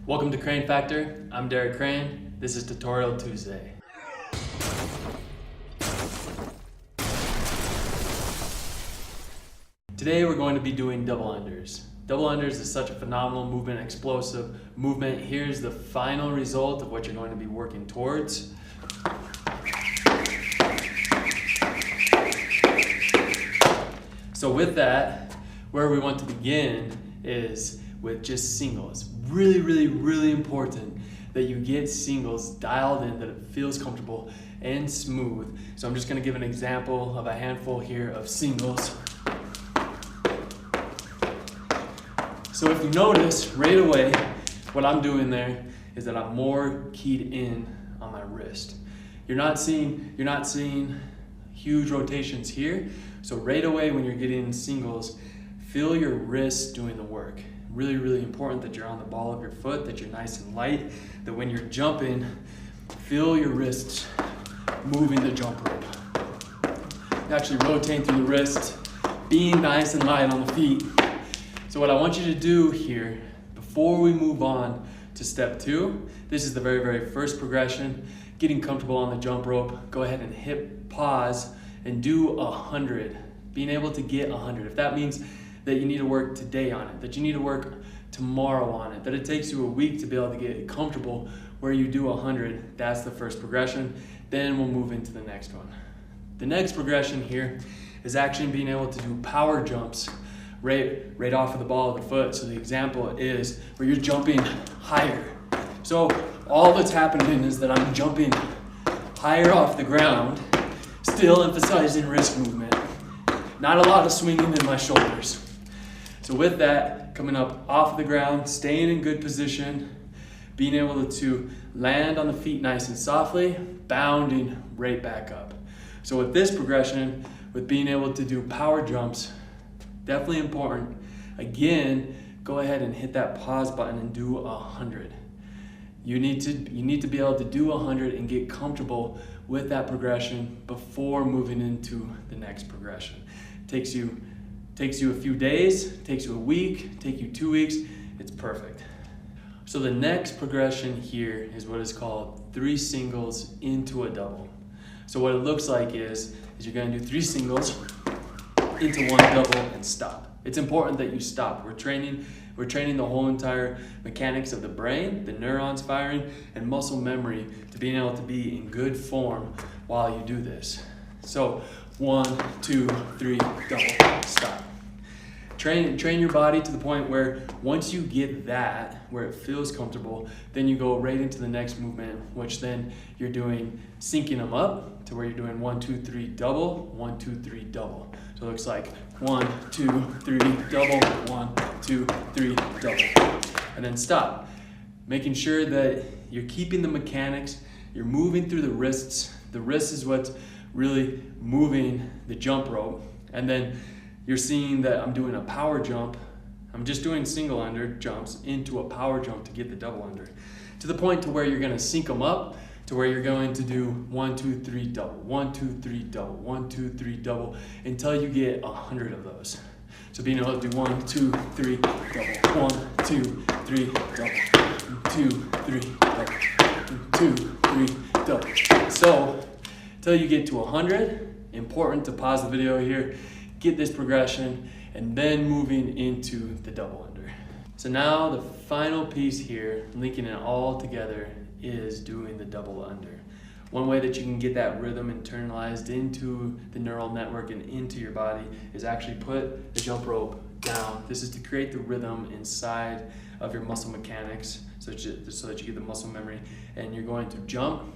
Welcome to Crane Factor. I'm Derek Crane. This is Tutorial Tuesday. Today we're going to be doing double unders. Double unders is such a phenomenal movement, explosive movement. Here's the final result of what you're going to be working towards. So with that, where we want to begin is with just singles. Really important that you get singles dialed in, that it feels comfortable and smooth. So I'm just gonna give an example of a handful here of singles. So if you notice right away, what I'm doing there is that I'm more keyed in on my wrist. You're not seeing huge rotations here. So right away when you're getting singles, feel your wrist doing the work. Really important that you're on the ball of your foot, that you're nice and light, that when you're jumping, feel your wrists moving the jump rope. Actually rotating through the wrist, being nice and light on the feet. So what I want you to do here, before we move on to step 2, this is the very first progression, getting comfortable on the jump rope. Go ahead and hit pause and do 100, being able to get 100. If that means that you need to work today on it, that you need to work tomorrow on it, that it takes you a week to be able to get comfortable where you do 100, that's the first progression. Then we'll move into the next one. The next progression here is actually being able to do power jumps right off of the ball of the foot. So the example is where you're jumping higher. So all that's happening is that I'm jumping higher off the ground, still emphasizing wrist movement. Not a lot of swinging in my shoulders. So with that, coming up off the ground, staying in good position, being able to land on the feet nice and softly, bounding right back up. So with this progression, with being able to do power jumps, definitely important. Again, go ahead and hit that pause button and do 100. You need to be able to do 100 and get comfortable with that progression before moving into the next progression. Takes you a few days, takes you a week, take you 2 weeks, it's perfect. So the next progression here is what is called 3 singles into a double. So what it looks like is you're gonna do 3 singles into 1 double and stop. It's important that you stop. We're training the whole entire mechanics of the brain, the neurons firing, and muscle memory to being able to be in good form while you do this. So 1, 2, 3, double, stop. Train your body to the point where once you get that, where it feels comfortable, then you go right into the next movement, which then you're doing, syncing them up to where you're doing 1, 2, 3, double, 1, 2, 3, double. So it looks like 1, 2, 3, double, 1, 2, 3, double. And then stop. Making sure that you're keeping the mechanics, you're moving through the wrists. The wrist is what's really moving the jump rope. And then you're seeing that I'm doing a power jump. I'm just doing single under jumps into a power jump to get the double under. To the point to where you're gonna sync them up, to where you're going to do 1, 2, 3, double, 1, 2, 3, double, 1, 2, 3, double, until you get 100 of those. So being able to do 1, 2, 3, double, 1, 2, 3, double, 2, 3, double, 2, 3, double. So until you get to 100, important to pause the video here, get this progression, and then moving into the double under. So now the final piece here, linking it all together, is doing the double under. One way that you can get that rhythm internalized into the neural network and into your body is actually put the jump rope down. This is to create the rhythm inside of your muscle mechanics so that you get the muscle memory. And you're going to jump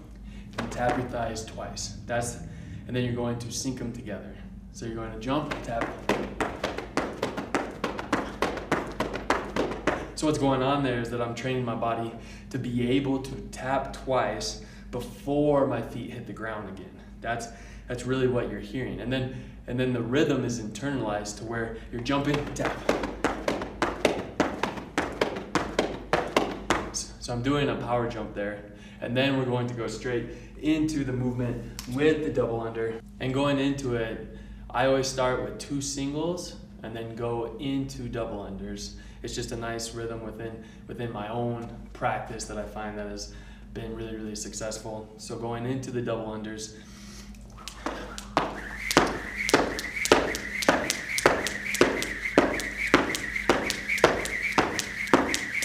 and tap your thighs twice. And then you're going to sync them together. So you're going to jump, tap. So what's going on there is that I'm training my body to be able to tap twice before my feet hit the ground again. That's really what you're hearing. And then the rhythm is internalized to where you're jumping, tap. So I'm doing a power jump there. And then we're going to go straight into the movement with the double under. And going into it, I always start with 2 singles and then go into double unders. It's just a nice rhythm within my own practice that I find that has been really, really successful. So going into the double unders,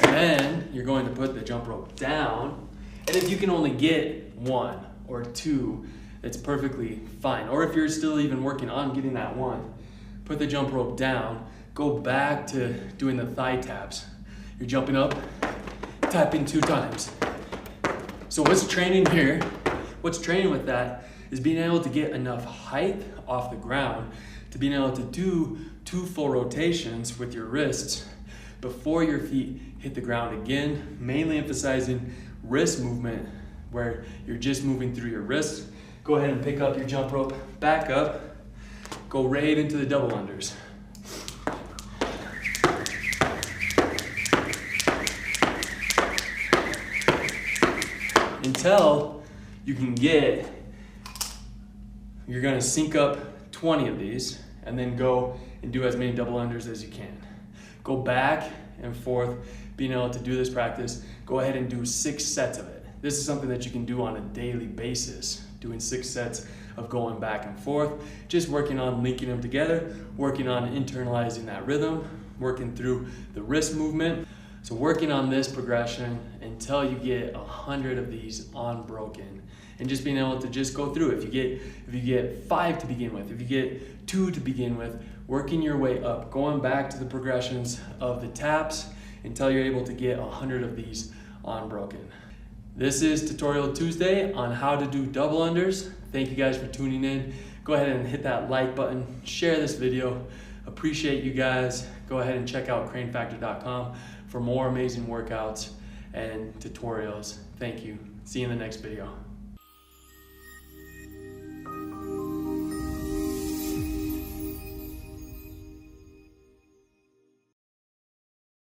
and then you're going to put the jump rope down. And if you can only get 1 or 2, it's perfectly fine. Or if you're still even working on getting that 1, put the jump rope down, go back to doing the thigh taps. You're jumping up, tapping 2 times. So what's training here, what's training with that is being able to get enough height off the ground to being able to do 2 full rotations with your wrists before your feet hit the ground again, mainly emphasizing wrist movement where you're just moving through your wrists. Go ahead and pick up your jump rope, back up, go right into the double unders. Until you can get, you're gonna sync up 20 of these and then go and do as many double unders as you can. Go back and forth, being able to do this practice. Go ahead and do 6 sets of it. This is something that you can do on a daily basis, doing 6 sets of going back and forth, just working on linking them together, working on internalizing that rhythm, working through the wrist movement. So working on this progression until you get 100 of these unbroken, and just being able to just go through it. If you get 5 to begin with, if you get 2 to begin with, working your way up, going back to the progressions of the taps until you're able to get 100 of these unbroken. This is Tutorial Tuesday on how to do double unders. Thank you guys for tuning in. Go ahead and hit that like button, share this video. Appreciate you guys. Go ahead and check out cranefactor.com for more amazing workouts and tutorials. Thank you. See you in the next video.